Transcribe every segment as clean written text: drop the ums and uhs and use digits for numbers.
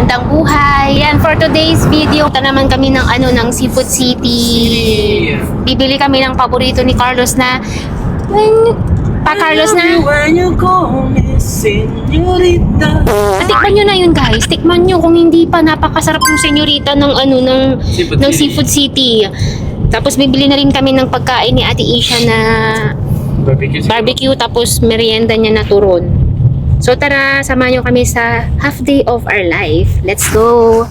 magandang buhay. Yan, for today's video, ito naman kami ng Seafood City. Bibili kami ng paborito ni Carlos na Carlos na. Tikman nyo na yun, guys. Tikman nyo kung hindi pa, napakasarap yung senyorita ng Seafood City. Tapos bibili na rin kami ng pagkain ni Ate Isha na barbecue, tapos merienda niya na turon. So tara, samahan nyo kami sa half day of our life. Let's go!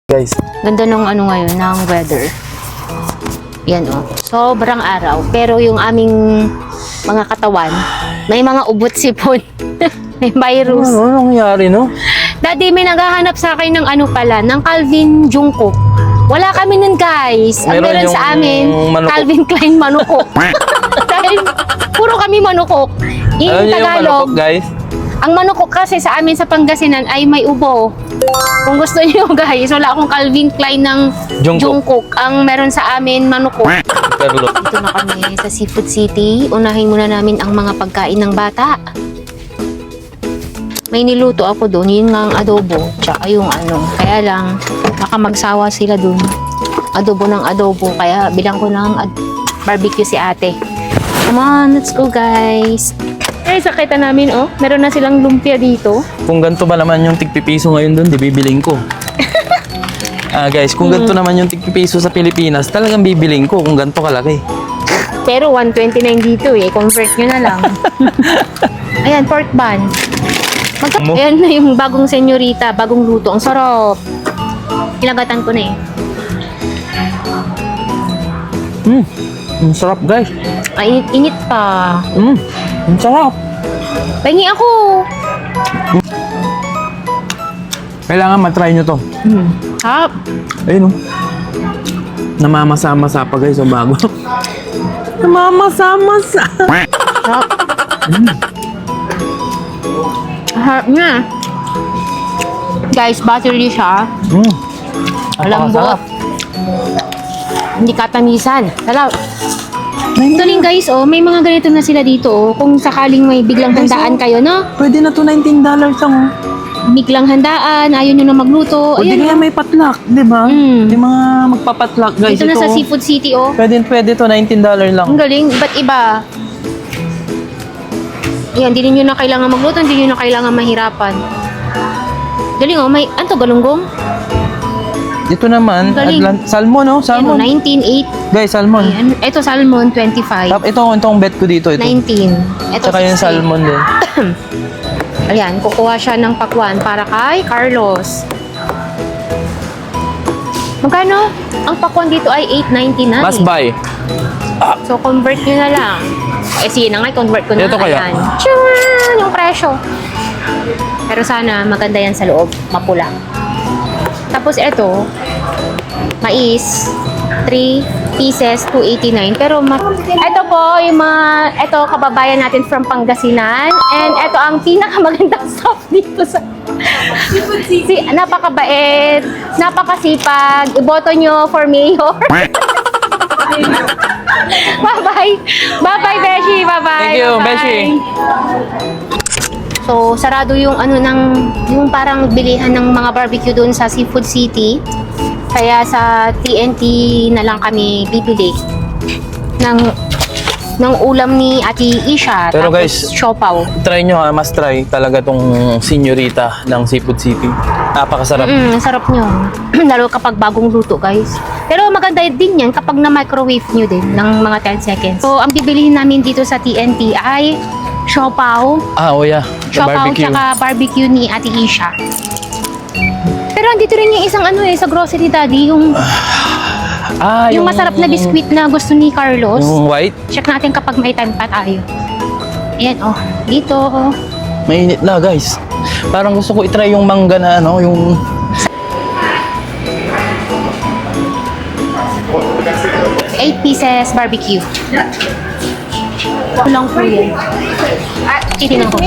Guys, Ganda nung ngayon, ng weather. Yan sobrang araw. Pero yung aming mga katawan, may mga ubot sipon. May virus. ano nangyari, no? Daddy, may naghahanap sa akin ng ng Calvin Jungkook. Wala kami nun, guys. Ang meron sa amin, manukok. Calvin Klein manukok. Dahil puro kami manukok. In Alam niyo yung Tagalog, manukok, guys? ang manukok kasi sa amin sa Pangasinan ay may ubo. Kung gusto niyo, guys, wala akong Calvin Klein ng Jungkook. Ang meron sa amin, manukok. Carlo. Ito na kami sa Seafood City. Unahin muna namin ang mga pagkain ng bata. May niluto ako doon, yun nga ang adobo, tsaka yung Kaya lang, baka magsawa sila doon. Adobo ng adobo, kaya bilang ko ng barbecue si ate. Come on, let's go, guys. Eh, sakita namin, meron na silang lumpia dito. Kung ganito ba naman yung tigpipiso ngayon doon, di bibiling ko. Guys, kung ganito naman yung tigpipiso sa Pilipinas, talagang bibiling ko kung ganito kalaki. Pero 129 dito convert nyo na lang. Ayan, pork bun. Ayan na yung bagong senyorita, bagong luto. Ang sarap. Ilagatan ko na Ang sarap, guys. Ay, init pa. Ang sarap. Pahingi ako. Kailangan matry nyo to. Sarap. Ayun, namamasa-masa pa, guys, bago. Namamasa-masa. Sarap. Harap niya. Guys, buttery siya. Lambot. Hindi katamisan. Sarap. Ito rin, guys, may mga ganito na sila dito, Kung sakaling may biglang handaan kayo, no? Pwede na to $19 lang, Biglang handaan, ayaw nyo na magluto. Pwede kaya may patlak, di ba? Yung mga magpapatlak, guys. Dito na sa Seafood City, Pwede to $19 lang. Ang galing, iba't iba. Yan, hindi nyo na kailangan magluto, hindi nyo na kailangan mahirapan. Galing, may, galunggong? Dito naman, Galing. salmon, salmon. 19.8. Guys, salmon. Ayan, ito salmon, 25. Itong bet ko dito, ito. 19. Ito Tsaka yung 60. salmon din. Ayan, kukuha siya ng pakwan para kay Carlos. Magkano? Ang pakwan dito ay $8.99. Must buy. So, convert nyo na lang. Sige na nga, convert ko na. Ito kaya? Ayan. Tiyaan! Yung presyo. Pero sana maganda yan sa loob. Mapula. Tapos ito, mais, 3 pieces, $2.89. Pero ito po, yung ito kababayan natin from Pangasinan. And ito ang pinakamagandang staff dito sa napakabait, napakasipag. Iboto nyo for mayor. Bye-bye. Bye-bye, Beshi. Bye-bye. Thank you, Beshi. So, sarado yung yung parang bilihan ng mga barbecue doon sa Seafood City. Kaya sa TNT na lang kami bibili ng ulam ni Ate Isha. Pero tapos guys, siopaw. Try nyo, must try talaga tong senyorita ng Seafood City. Napakasarap. Sarap nyo. Lalo kapag bagong luto, guys. Pero maganda din yan kapag na-microwave nyo din ng mga 10 seconds. So, ang bibilihin namin dito sa TNT ay siopaw. Yeah. The Siopaw barbecue. tsaka barbecue ni Ate Isha. Pero andito rin yung isang sa grocery, Daddy. Yung masarap na biskwit na gusto ni Carlos. Yung white. Check natin kapag may time pa tayo. Ayan, dito. Mainit na, guys. Parang gusto ko itry yung mangga na yung... $8 pieces barbecue. Kulang po yan. Titinan ko.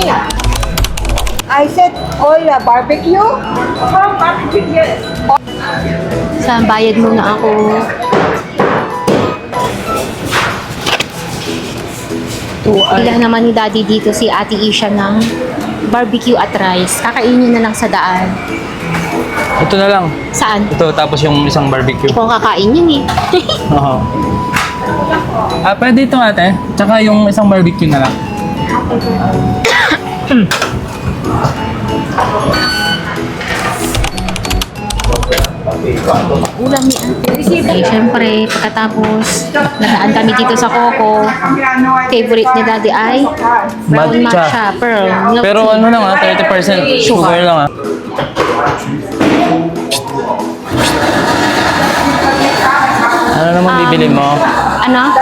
I said all barbecue? Barbecue, yes. Sa bayad muna ako. Bila naman ni Daddy dito si Ate Isha ng barbecue at rice. Kakainin na lang sa daan. Ito na lang. Saan? Ito, tapos yung isang barbecue. Ikaw kakain yun eh. Oo. Pwede ito ate. Tsaka yung isang barbecue na lang. Ulam ni ate. Eh, syempre, pagkatapos, nadaan kami dito sa Coco. Favorite ni Daddy ay brown Matcha. matcha, pearl, milk Pero tea. ano lang 30% sugar lang Ano naman bibili mo? Ano?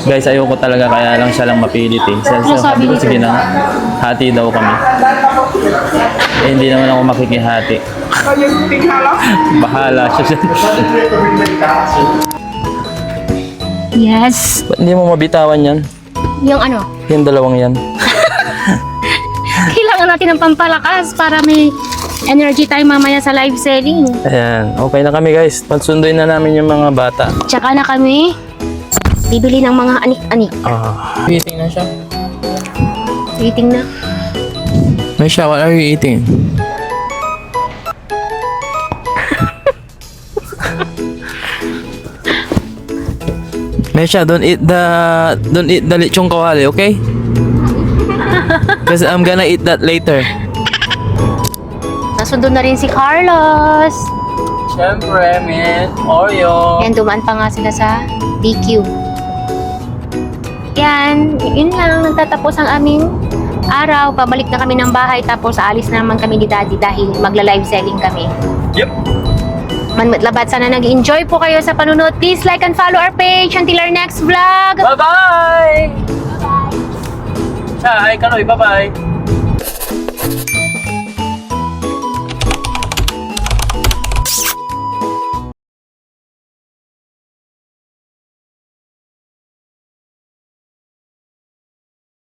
Guys, ayoko talaga kaya lang siya lang mapilit eh. Ano sabi Sabi ko, nito? sige na, hati daw kami. Eh, hindi naman ako makikihati. Bahala siya dyan. Yes. Ba't hindi mo mabitawan yan? Yung ano? Yung dalawang yan. Kailangan natin ng pampalakas para may energy tayo mamaya sa live selling. Ayan, okay na kami guys. Pansunduin na namin yung mga bata. Tsaka na kami bibili ng mga anik-anik. Eating na siya. Eating na. Mesha, what are you eating? Mesha, don't eat the lechong kawali, okay? Because I'm gonna eat that later. Nasundo na rin si Carlos. Siyempre, man. Oreo. Yan, dumaan pa nga sila sa DQ. Yan, yun lang. Nagtatapos ang aming araw. Pabalik na kami ng bahay. Tapos aalis na naman kami ni Daddy dahil magla-live selling kami. Yep. Manmatlabat, sana nag-enjoy po kayo sa panunod. Please like and follow our page. Until our next vlog. Bye-bye! Bye-bye! Hi, Kanoy. Bye-bye.